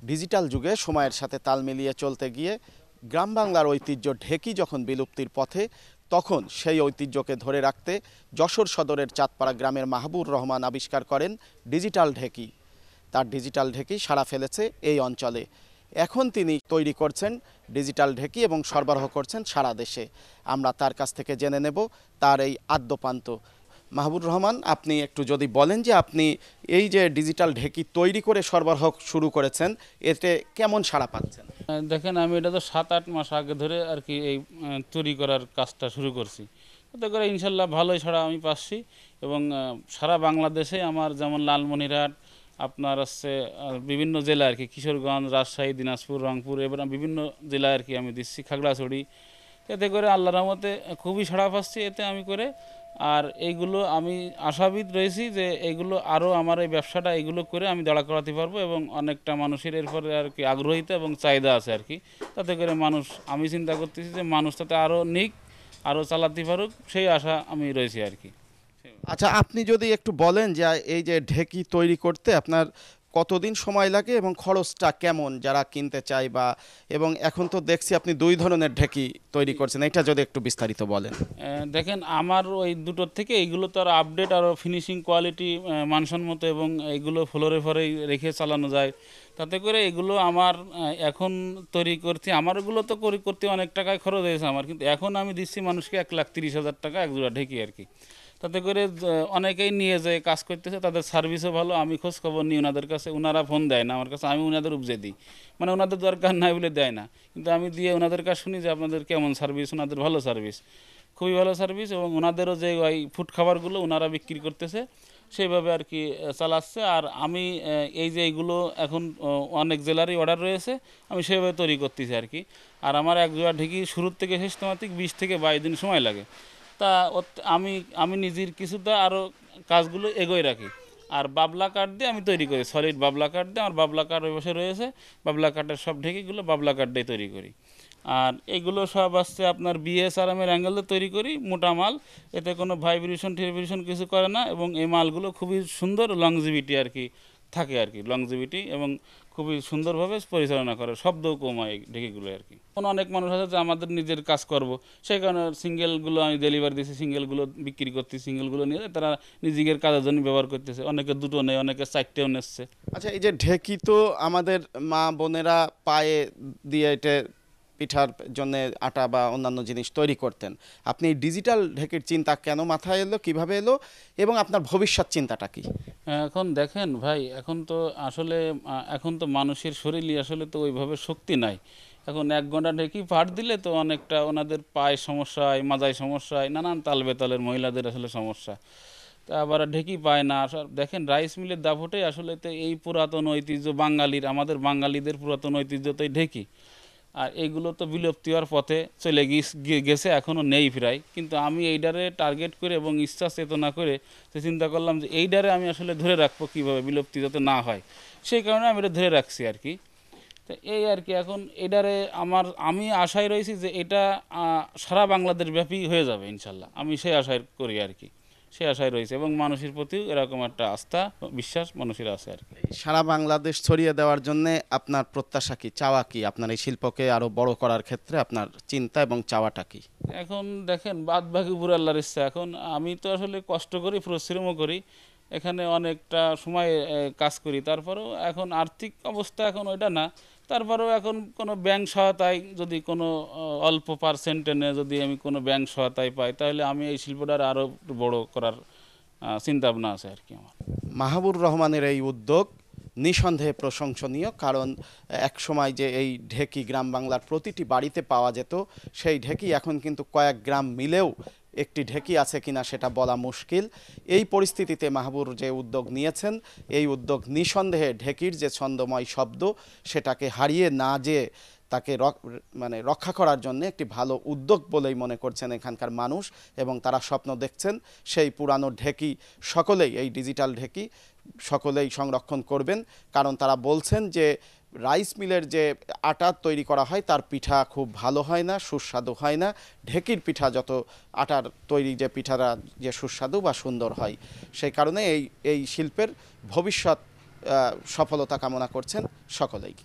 Digital যুগে সময়ের সাথে তাল মিলিয়ে চলতে গিয়ে গ্রাম বাংলার ঐতিহ্য ঢেকি যখন বিলুপ্তির পথে, তখন সেই ঐতিহ্যকে ধরে রাখতে যশোর সদরের চাঁদপাড়া গ্রামের মাহবুর রহমান আবিষ্কার করেন ডিজিটাল ঢেকি। তার ডিজিটাল ঢেকি সাড়া ফেলেছে এই অঞ্চলে। এখন তিনি তৈরি করছেন ডিজিটাল ঢেকি এবং সরবরাহ করছেন সারা দেশে। আমরা তার কাছ থেকে জেনে নেব তার এই আদ্যোপান্ত। মাহবুর রহমান, আপনি একটু যদি বলেন যে আপনি এই যে ডিজিটাল ঢেকি তৈরি করে সরবরাহ শুরু করেছেন, এতে কেমন সাড়া পাচ্ছেন? দেখেন, আমি এটা তো 7-8 মাস আগে ধরে আর কি এই তৈরি করার কাজটা শুরু করছি। তাতে করে ইনশাল্লাহ ভালোই সাড়া আমি পাচ্ছি। এবং সারা বাংলাদেশে আমার যেমন লালমনিরহাট, আপনার হচ্ছে বিভিন্ন জেলা আর কি, কিশোরগঞ্জ, রাজশাহী, দিনাজপুর, রংপুর, এবার বিভিন্ন জেলায় আর কি আমি দিচ্ছি, খাগড়াছড়ি। এতে করে আল্লাহর রহমতে খুবই সাড়া পাচ্ছি এতে আমি করে। আর এইগুলো আমি আশাবিদ রয়েছি যে এইগুলো আরও আমার এই ব্যবসাটা এইগুলো করে আমি দাঁড়া করাতে পারবো, এবং অনেকটা মানুষের এরপরে আর কি আগ্রহিতা এবং চাহিদা আছে আর কি। তাতে করে মানুষ, আমি চিন্তা করতেছি যে মানুষ তাতে আরও নিক, আরও চালাতে পারুক, সেই আশা আমি রয়েছি আর কি। আচ্ছা, আপনি যদি একটু বলেন যে এই যে ঢেকি তৈরি করতে আপনার কতদিন সময় লাগে এবং খরচটা কেমন যারা কিনতে চায়, বা এবং এখন তো দেখছি আপনি দুই ধরনের ঢেকি তৈরি করছেন, এটা যদি একটু বিস্তারিত বলেন। দেখেন, আমার ওই দুটোর থেকে এইগুলো তো আর আপডেট, আরও ফিনিশিং কোয়ালিটি মানসম্মত, এবং এইগুলো ফ্লোরে ফ্লোরেই রেখে চালানো যায়। তাতে করে এগুলো আমার এখন তৈরি করছি, আমার এগুলো তো করতে অনেক টাকায় খরচ হয়েছে আমার, কিন্তু এখন আমি দিচ্ছি মানুষকে 1,30,000 টাকা এক জোড়া ঢেকি আর কি। তাতে করে অনেকেই নিয়ে যায় কাজ করতেছে, তাদের সার্ভিসও ভালো। আমি খোঁজ খবর নিই ওনাদের কাছে, ওনারা ফোন দেয় না আমার কাছে, আমি ওনাদের উপজে দিই, মানে ওনাদের দরকার নাই বলে দেয় না, কিন্তু আমি দিয়ে ওনাদের কাছে শুনি যে আপনাদের কেমন সার্ভিস। ওনাদের ভালো সার্ভিস, খুবই ভালো সার্ভিস, এবং ওনাদেরও যে ওই ফুড খাবারগুলো ওনারা বিক্রি করতেছে সেইভাবে আর কি চালাচ্ছে। আর আমি এই যে এইগুলো এখন অনেক জেলারই অর্ডার রয়েছে, আমি সেভাবে তৈরি করতেছি আর কি। আর আমার এক জোড়া ঢেকি শুরুর থেকে শেষ তোমাতিক 20 থেকে 22 দিন সময় লাগে। তা আমি আমি নিজের কিছুটা আরও কাজগুলো এগোয় রাখি। আর বাবলা কাঠ দিয়ে আমি তৈরি করি, সলিড বাবলা কাঠ দিয়ে। আমার বাবলা কাঠ ওই বসে রয়েছে, বাবলা কাঠের সব ঢেকিগুলো বাবলা কাঠ দিয়ে তৈরি করি। আর এগুলো সব আসছে আপনার বিএসআরএমের অ্যাঙ্গেল দিয়ে তৈরি করি, মোটা মাল। এতে কোনো ভাইব্রেশন টিভিব্রেশন কিছু করে না, এবং এই মালগুলো খুবই সুন্দর লংজিভিটি আর কি থাকে আর কি, লংজিভিটি, এবং খুবই সুন্দরভাবে পরিচালনা করে, শব্দও কম হয় এই ঢেকিগুলো আর কি। অনেক মানুষ আছে যে আমাদের নিজের কাজ করব, সেই কারণে সিঙ্গেলগুলো আমি ডেলিভারি দিচ্ছি, সিঙ্গেলগুলো বিক্রি করছি, সিঙ্গেলগুলো নিয়ে তারা নিজের কাজের জন্য ব্যবহার করতেছে। অনেকে দুটো নেয়, অনেকে 4টেও নিচ্ছে। আচ্ছা, এই যে ঢেকি তো আমাদের মা বোনেরা পায়ে দিয়ে এটা পিঠার জন্য আটা বা অন্যান্য জিনিস তৈরি করতেন। আপনি ডিজিটাল ঢেকির চিন্তা কেন মাথায় এলো, কিভাবে এলো, এবং আপনার ভবিষ্যৎ চিন্তাটা কি? এখন দেখেন ভাই, এখন তো মানুষের শরীরই আসলে তো ওইভাবে শক্তি নাই। এখন 1 ঘন্টা ঢেকি পাট দিলে তো অনেকটা ওনাদের পায়ে সমস্যা হয়, মাজায় সমস্যা হয়, নানান তাল বেতালের মহিলাদের আসলে সমস্যা। তা আবার ঢেকি পায় না। দেখেন, রাইস মিলের দাপটে আসলে তো এই পুরাতন ঐতিহ্য বাঙালির, আমাদের বাঙালিদের পুরাতন ঐতিহ্য তো এই ঢেকি। আর এইগুলো তো বিলুপ্তি হওয়ার পথে চলে গেছে, এখনও নেই প্রায়। কিন্তু আমি এইডারে টার্গেট করে এবং ইচ্ছা চেতনা করে চিন্তা করলাম যে এইডারে আমি আসলে ধরে রাখবো কীভাবে, বিলুপ্তি যাতে না হয়, সেই কারণে আমি এটা ধরে রাখছি আর কি। তো এই আর কি, এখন এটারে আমি আশায় রয়েছি যে এটা সারা বাংলাদেশ ব্যাপী হয়ে যাবে ইনশাল্লাহ, আমি সেই আশায় করি আর কি, সে আশায় রয়েছে। এবং মানুষের প্রতিও এরকম একটা আস্থা, বিশ্বাস মানুষের আছে আর কি। সারা বাংলাদেশ ছড়িয়ে দেওয়ার জন্য আপনার প্রত্যাশা কি, চাওয়া কি? আপনার এই শিল্পকে আরো বড় করার ক্ষেত্রে আপনার চিন্তা এবং চাওয়াটা কি? এখন দেখেন, বাদ বাকি পুরো আল্লাহর ইচ্ছা। এখন আমি তো আসলে কষ্ট করি, পরিশ্রমও করি, এখানে অনেকটা সময় কাজ করি। তারপরেও এখন আর্থিক অবস্থা এখন ওইটা না। তারপরেও এখন কোনো ব্যাংক সহায়তায় যদি কোনো অল্প পার্সেন্টে যদি আমি কোনো ব্যাংক সহায়তায় পাই, তাহলে আমি এই শিল্পটার আরও বড় করার চিন্তা ভাবনা আছে আর কি আমার। মাহবুর রহমানের এই উদ্যোগ নিঃসন্দেহে প্রশংসনীয়, কারণ এক সময় যে এই ঢেকি গ্রাম বাংলার প্রতিটি বাড়িতে পাওয়া যেত, সেই ঢেকি এখন কিন্তু কয়েক গ্রাম মিলেও একটি ঢেকি আছে কিনা সেটা বলা মুশকিল। এই পরিস্থিতিতে মাহবুর যে উদ্যোগ নিয়েছেন, এই উদ্যোগ নিঃসন্দেহে ঢেকির যে ছন্দময় শব্দ সেটাকে হারিয়ে না যেয়ে তাকে রক্ষা করার জন্য একটি ভালো উদ্যোগ বলেই মনে করছেন এখানকার মানুষ, এবং তারা স্বপ্ন দেখছেন সেই পুরানো ঢেকি সকলেই, এই ডিজিটাল ঢেকি সকলেই সংরক্ষণ করবেন। কারণ তারা বলছেন যে রাইস মিলের যে আটা তৈরি করা হয় তার পিঠা খুব ভালো হয় না, সুস্বাদু হয় না। ঢেকির পিঠা যত আটার তৈরি যে পিঠাটা যে সুস্বাদু বা সুন্দর হয়, সেই কারণে এই শিল্পের ভবিষ্যৎ সফলতা কামনা করছেন সকলেই।